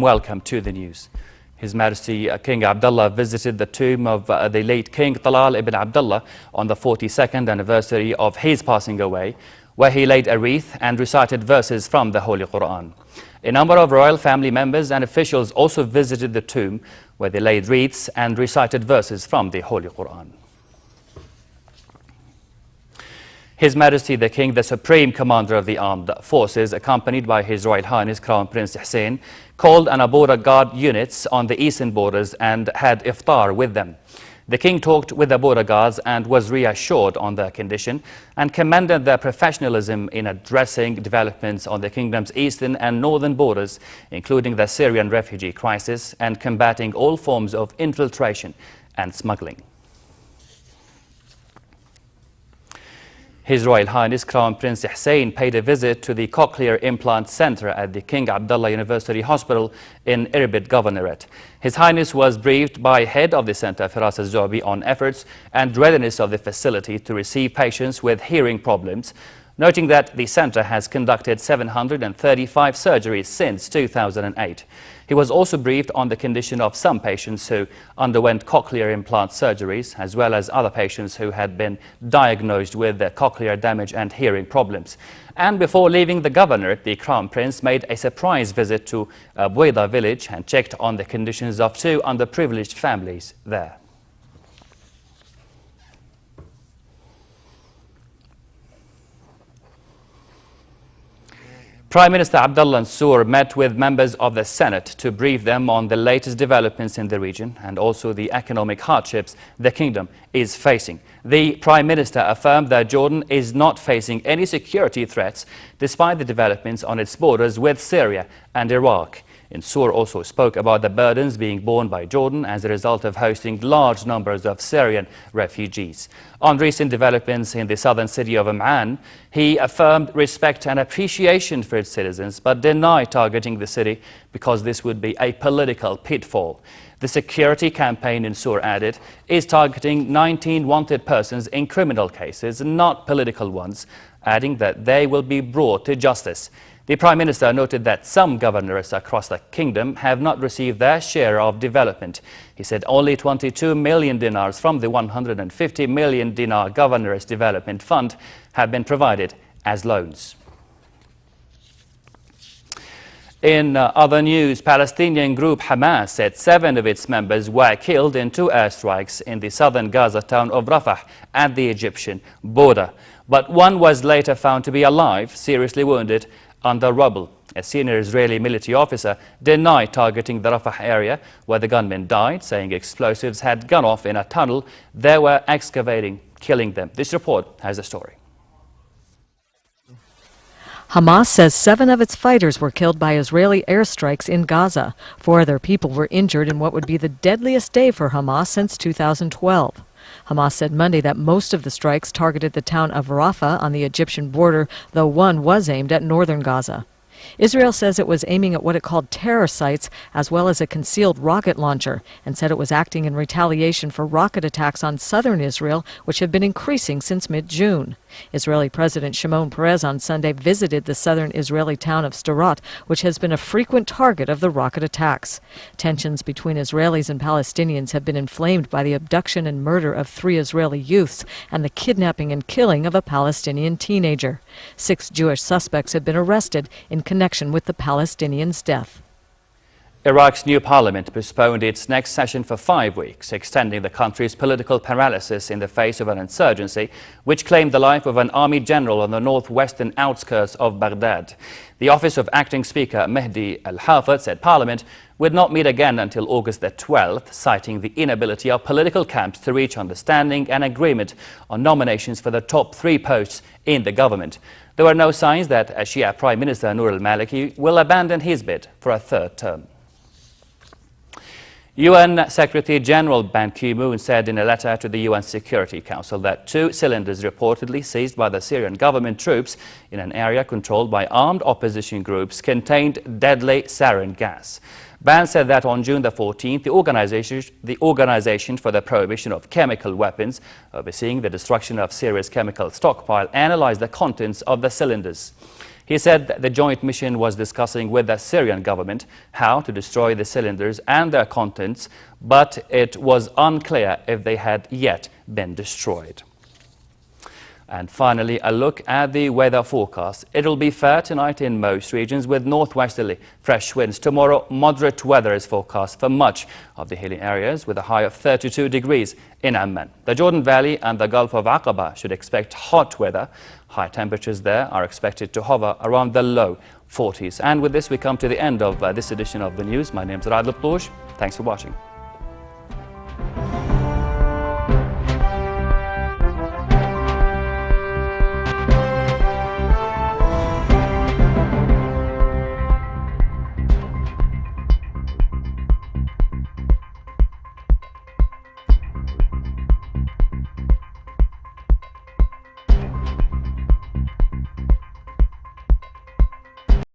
Welcome to the news. His Majesty King Abdullah visited the tomb of the late King Talal ibn Abdullah on the 42nd anniversary of his passing away, where he laid a wreath and recited verses from the Holy Quran. A number of royal family members and officials also visited the tomb, where they laid wreaths and recited verses from the Holy Quran. His Majesty the King, the Supreme Commander of the Armed Forces, accompanied by His Royal Highness Crown Prince Hussein, called on border guard units on the eastern borders and had iftar with them. The King talked with the border guards and was reassured on their condition and commended their professionalism in addressing developments on the kingdom's eastern and northern borders, including the Syrian refugee crisis and combating all forms of infiltration and smuggling. His Royal Highness Crown Prince Hussein paid a visit to the Cochlear Implant Center at the King Abdullah University Hospital in Irbid Governorate. His Highness was briefed by head of the center, Firas al-Zobi, on efforts and readiness of the facility to receive patients with hearing problems, noting that the center has conducted 735 surgeries since 2008. He was also briefed on the condition of some patients who underwent cochlear implant surgeries, as well as other patients who had been diagnosed with cochlear damage and hearing problems. And before leaving the governorate, the Crown Prince made a surprise visit to Bueda village and checked on the conditions of two underprivileged families there. Prime Minister Abdullah Mansour met with members of the Senate to brief them on the latest developments in the region and also the economic hardships the kingdom is facing. The Prime Minister affirmed that Jordan is not facing any security threats despite the developments on its borders with Syria and Iraq. Mansour also spoke about the burdens being borne by Jordan as a result of hosting large numbers of Syrian refugees. On recent developments in the southern city of Amman, he affirmed respect and appreciation for its citizens, but denied targeting the city because this would be a political pitfall. The security campaign, Mansour added, is targeting 19 wanted persons in criminal cases, not political ones, adding that they will be brought to justice. The Prime Minister noted that some governorates across the kingdom have not received their share of development. He said only 22 million dinars from the 150 million dinar Governorates Development Fund have been provided as loans. In other news, Palestinian group Hamas said 7 of its members were killed in 2 airstrikes in the southern Gaza town of Rafah at the Egyptian border. But one was later found to be alive, seriously wounded, under rubble. A senior Israeli military officer denied targeting the Rafah area where the gunmen died, saying explosives had gone off in a tunnel they were excavating, killing them. This report has a story. Hamas says 7 of its fighters were killed by Israeli airstrikes in Gaza. 4 other people were injured in what would be the deadliest day for Hamas since 2012. Hamas said Monday that most of the strikes targeted the town of Rafah on the Egyptian border, though one was aimed at northern Gaza. Israel says it was aiming at what it called terror sites as well as a concealed rocket launcher, and said it was acting in retaliation for rocket attacks on southern Israel, which have been increasing since mid-June. Israeli President Shimon Peres on Sunday visited the southern Israeli town of Sderot, which has been a frequent target of the rocket attacks. Tensions between Israelis and Palestinians have been inflamed by the abduction and murder of 3 Israeli youths and the kidnapping and killing of a Palestinian teenager. 6 Jewish suspects have been arrested in connection with the Palestinians' death. Iraq's new parliament postponed its next session for 5 weeks, extending the country's political paralysis in the face of an insurgency which claimed the life of an army general on the northwestern outskirts of Baghdad. The office of acting speaker Mehdi al-Hafid said parliament would not meet again until August the 12th, citing the inability of political camps to reach understanding and agreement on nominations for the top 3 posts in the government. There were no signs that Shia Prime Minister Noor al-Maliki will abandon his bid for a 3rd term. UN Secretary General Ban Ki-moon said in a letter to the UN Security Council that 2 cylinders reportedly seized by the Syrian government troops in an area controlled by armed opposition groups contained deadly sarin gas. Ban said that on June the 14th, the Organization for the Prohibition of Chemical Weapons, overseeing the destruction of Syria's chemical stockpile, analyzed the contents of the cylinders. He said that the joint mission was discussing with the Syrian government how to destroy the cylinders and their contents, but it was unclear if they had yet been destroyed. And finally, a look at the weather forecast. It'll be fair tonight in most regions with northwesterly fresh winds. Tomorrow, moderate weather is forecast for much of the hilly areas with a high of 32 degrees in Amman. The Jordan Valley and the Gulf of Aqaba should expect hot weather. High temperatures there are expected to hover around the low 40s. And with this, we come to the end of this edition of the news. My name is Rad Thanks for watching.